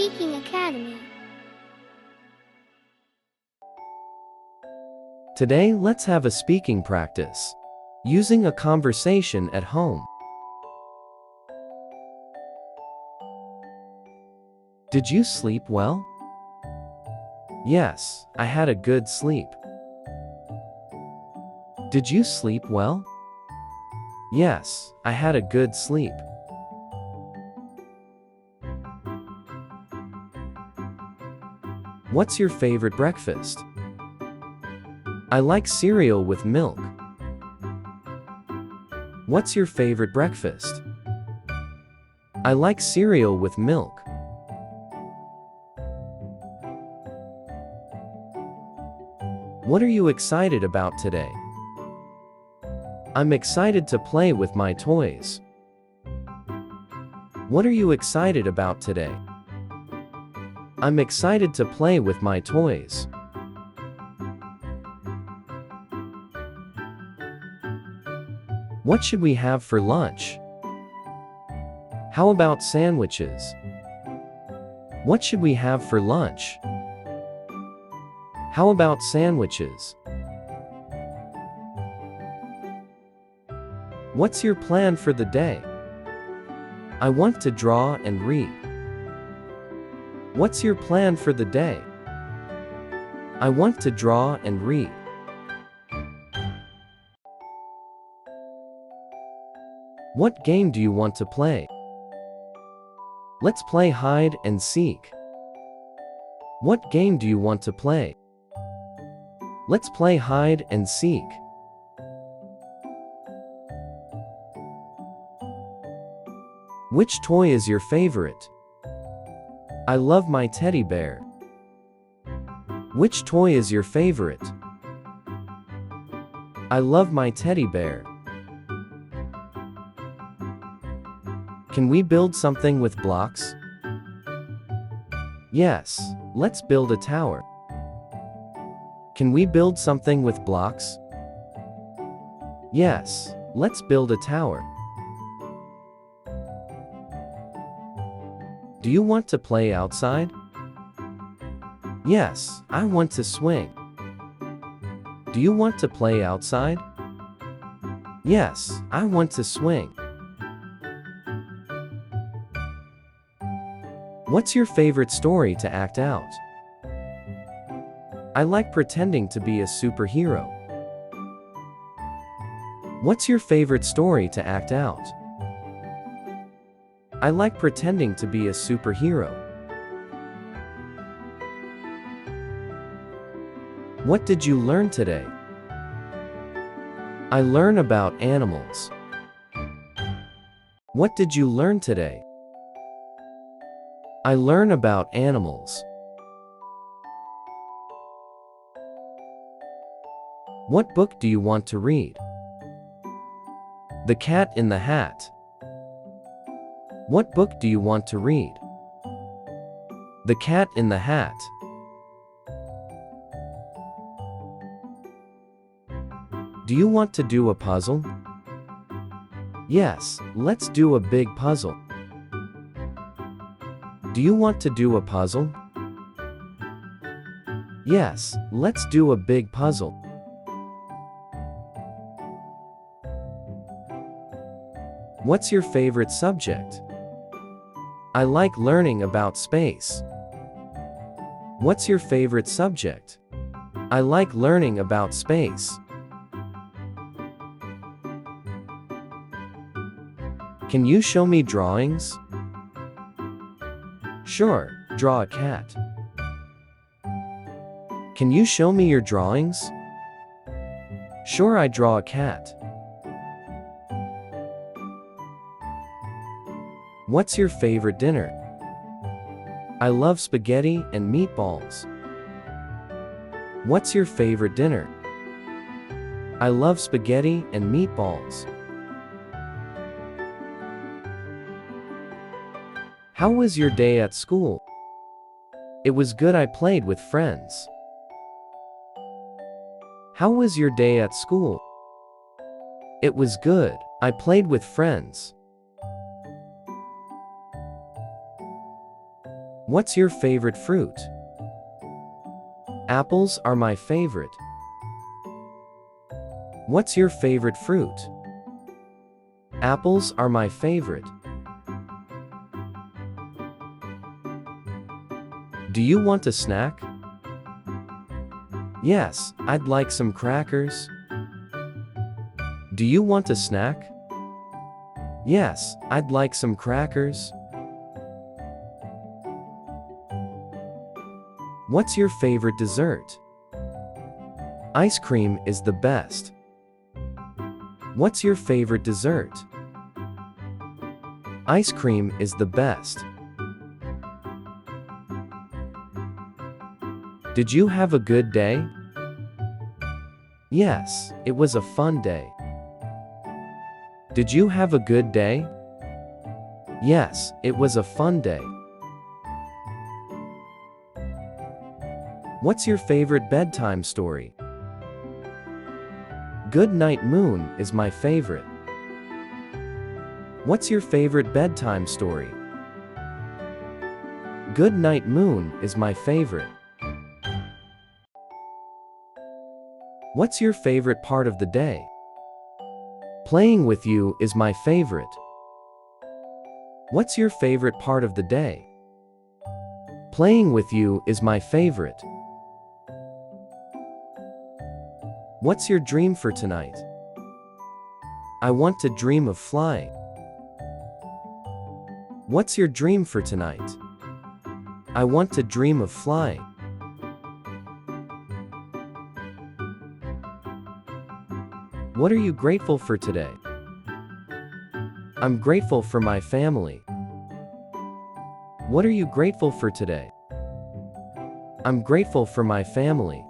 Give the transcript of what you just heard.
Speaking Academy. Today, let's have a speaking practice using a conversation at home. Did you sleep well? Yes, I had a good sleep. Did you sleep well? Yes, I had a good sleep. What's your favorite breakfast? I like cereal with milk. What's your favorite breakfast? I like cereal with milk. What are you excited about today? I'm excited to play with my toys. What are you excited about today? I'm excited to play with my toys. What should we have for lunch? How about sandwiches? What should we have for lunch? How about sandwiches? What's your plan for the day? I want to draw and read. What's your plan for the day? I want to draw and read. What game do you want to play? Let's play hide and seek. What game do you want to play? Let's play hide and seek. Which toy is your favorite? I love my teddy bear. Which toy is your favorite? I love my teddy bear. Can we build something with blocks? Yes, let's build a tower. Can we build something with blocks? Yes, let's build a tower. Do you want to play outside? Yes, I want to swing. Do you want to play outside? Yes, I want to swing. What's your favorite story to act out? I like pretending to be a superhero. What's your favorite story to act out? I like pretending to be a superhero. What did you learn today? I learn about animals. What did you learn today? I learn about animals. What book do you want to read? The Cat in the Hat. What book do you want to read? The Cat in the Hat. Do you want to do a puzzle? Yes, let's do a big puzzle. Do you want to do a puzzle? Yes, let's do a big puzzle. What's your favorite subject? I like learning about space. What's your favorite subject? I like learning about space. Can you show me drawings? Sure, draw a cat. Can you show me your drawings? Sure, I draw a cat. What's your favorite dinner? I love spaghetti and meatballs. What's your favorite dinner? I love spaghetti and meatballs. How was your day at school? It was good. I played with friends. How was your day at school? It was good. I played with friends. What's your favorite fruit? Apples are my favorite. What's your favorite fruit? Apples are my favorite. Do you want a snack? Yes, I'd like some crackers. Do you want a snack? Yes, I'd like some crackers. What's your favorite dessert? Ice cream is the best. What's your favorite dessert? Ice cream is the best. Did you have a good day? Yes, it was a fun day. Did you have a good day? Yes, it was a fun day. What's your favorite bedtime story? Good Night Moon is my favorite. What's your favorite bedtime story? Good Night Moon is my favorite. What's your favorite part of the day? Playing with you is my favorite. What's your favorite part of the day? Playing with you is my favorite. What's your dream for tonight? I want to dream of flying. What's your dream for tonight? I want to dream of flying. What are you grateful for today? I'm grateful for my family. What are you grateful for today? I'm grateful for my family.